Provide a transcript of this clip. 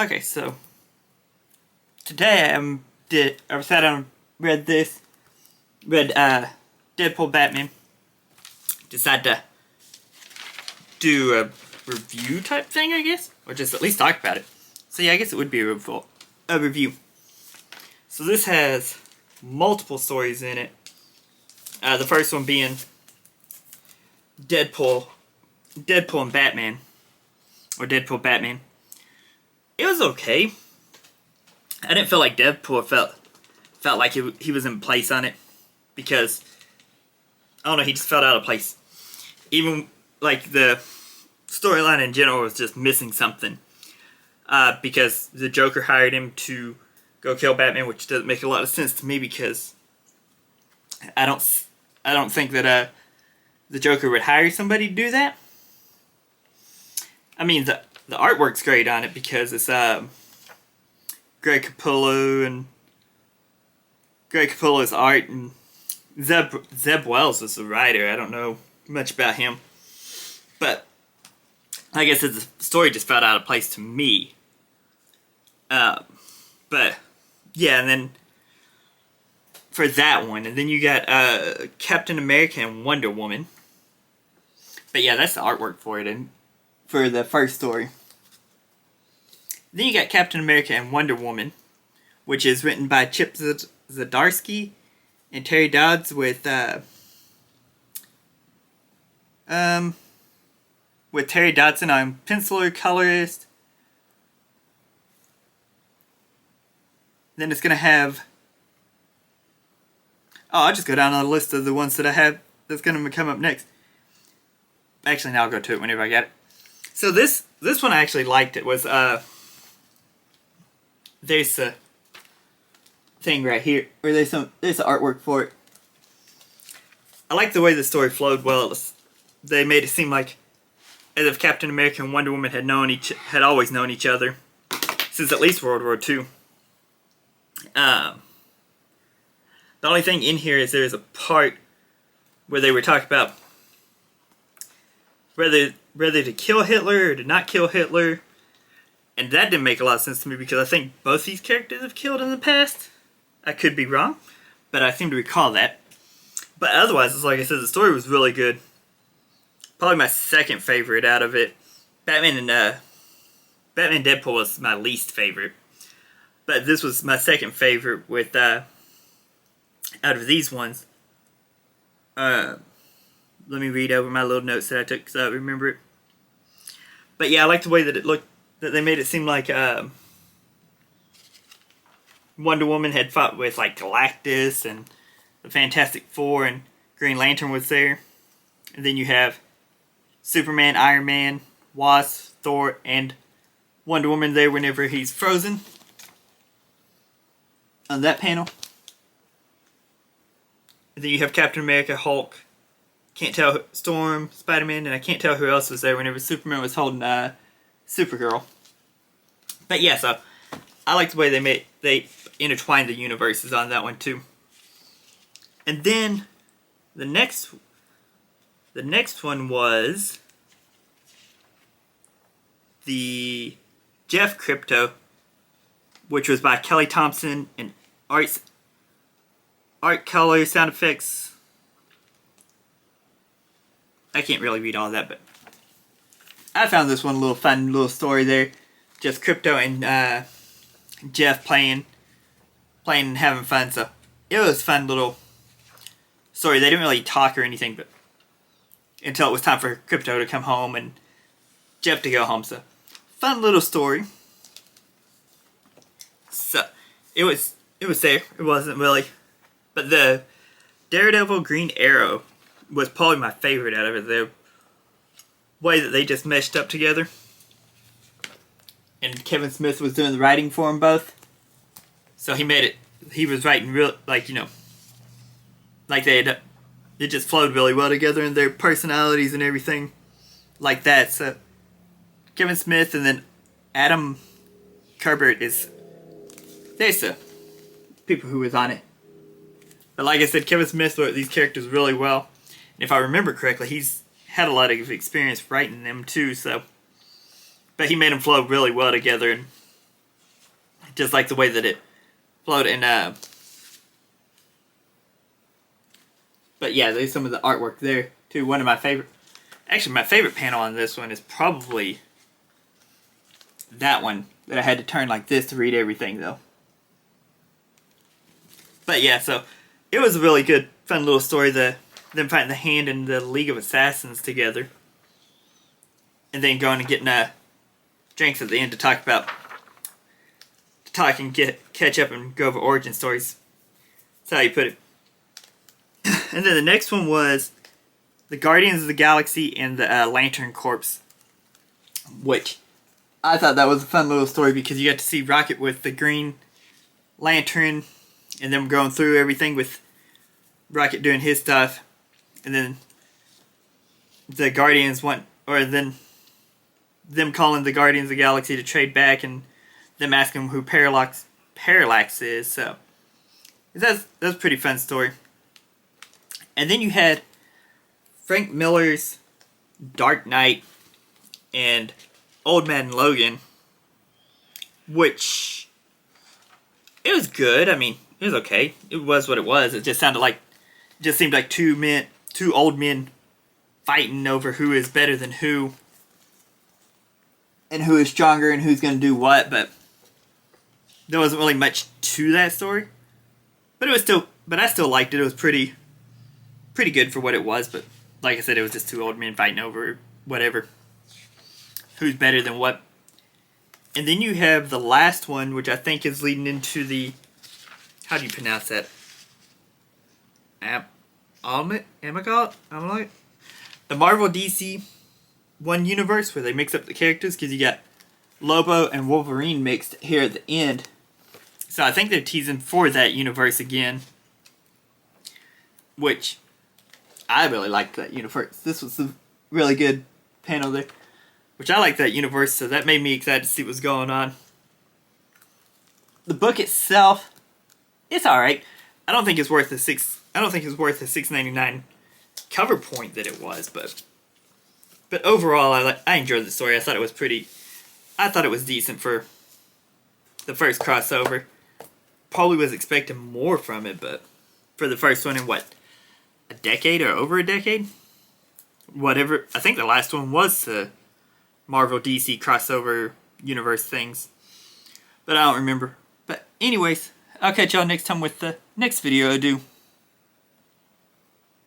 Okay, so today I sat down and read Deadpool Batman. Decided to do a review type thing, I guess, or just at least talk about it. So yeah, I guess it would be a review. So this has multiple stories in it. The first one being Deadpool and Batman, or Deadpool Batman. It was okay. I didn't feel like Deadpool felt like he was in place on it, because I don't know, he just felt out of place. Even like the storyline in general was just missing something. Because the Joker hired him to go kill Batman, which doesn't make a lot of sense to me, because I don't think that the Joker would hire somebody to do that. I mean, the artwork's great on it because it's Greg Capullo's art, and Zeb Wells is the writer. I don't know much about him, but like I said, the story just felt out of place to me. But yeah, and then for that one, and then you got Captain America and Wonder Woman. But yeah, that's the artwork for it, and for the first story. Then you got Captain America and Wonder Woman, which is written by Chip Zdarsky and Terry Dodds with Terry Dodson on penciler, colorist. Then it's gonna have. Oh, I'll just go down on the list of the ones that I have that's gonna come up next. Actually, now I'll go to it whenever I get it. So this one I actually liked. It was there's a thing right here where there's the artwork for it. I like the way the story flowed well. They made it seem like as if Captain America and Wonder Woman had always known each other since at least World War II. The only thing in here is there's a part where they were talking about whether to kill Hitler or to not kill Hitler, and that didn't make a lot of sense to me, because I think both these characters have killed in the past. I could be wrong, but I seem to recall that. But otherwise, it's like I said, the story was really good. Probably my second favorite out of it. Batman Deadpool was my least favorite, but this was my second favorite with out of these ones. Let me read over my little notes that I took so I remember it. But yeah, I like the way that it looked, that they made it seem like Wonder Woman had fought with like Galactus and the Fantastic Four, and Green Lantern was there. And then you have Superman, Iron Man, Wasp, Thor, and Wonder Woman there whenever he's frozen on that panel. And then you have Captain America, Hulk, can't tell, Storm, Spider-Man, and I can't tell who else was there whenever Superman was holding Supergirl. But yeah, so I like the way they intertwined the universes on that one too. And then the next one was the Jeff Crypto, which was by Kelly Thompson, and art, color, sound effects. I can't really read all of that, but I found this one a little fun little story there. Just Crypto and Jeff playing and having fun. So it was a fun little story. They didn't really talk or anything, but until it was time for Crypto to come home and Jeff to go home. So fun little story. So it was there. It wasn't really, but the Daredevil Green Arrow was probably my favorite out of it. The way that they just meshed up together, and Kevin Smith was doing the writing for them both, so he made it. He was writing real, like, you know, like it just flowed really well together, and their personalities and everything like that. So Kevin Smith and then Adam Kubert there's the people who was on it. But like I said, Kevin Smith wrote these characters really well. And if I remember correctly, he's had a lot of experience writing them too, so. But he made them flow really well together, and Just like the way that it flowed. And but yeah, there's some of the artwork there too. One of my favorite, actually my favorite panel on this one is probably that one that I had to turn like this to read everything though. But yeah, so it was a really good, fun little story. Them fighting the Hand and the League of Assassins together, and then going and getting drinks at the end to talk and catch up and go over origin stories. That's how you put it. And then the next one was the Guardians of the Galaxy and the Lantern Corps, which I thought that was a fun little story because you got to see Rocket with the Green Lantern and them going through everything with Rocket doing his stuff, and then the Guardians them calling the Guardians of the Galaxy to trade back, and them asking who Parallax is. So that's a pretty fun story. And then you had Frank Miller's Dark Knight and Old Man Logan, which it was good. I mean, it was okay. It was what it was. It just seemed like two old men fighting over who is better than who, and who is stronger and who's going to do what. But there wasn't really much to that story. But I still liked it. It was pretty good for what it was. But like I said, it was just two old men fighting over whatever, who's better than what. And then you have the last one, which I think is leading into the, how do you pronounce that? Amalgam? The Marvel DC one universe where they mix up the characters, because you got Lobo and Wolverine mixed here at the end. So I think they're teasing for that universe again, which I really liked that universe. This was a really good panel there, which I like that universe, so that made me excited to see what's going on. The book itself, it's all right. I don't think it's worth the $6.99 cover point that it was, but overall, I enjoyed the story. I thought it was decent for the first crossover. Probably was expecting more from it, but for the first one in a decade or over a decade? Whatever. I think the last one was the Marvel DC crossover universe things, but I don't remember. But anyways, I'll catch y'all next time with the next video I do.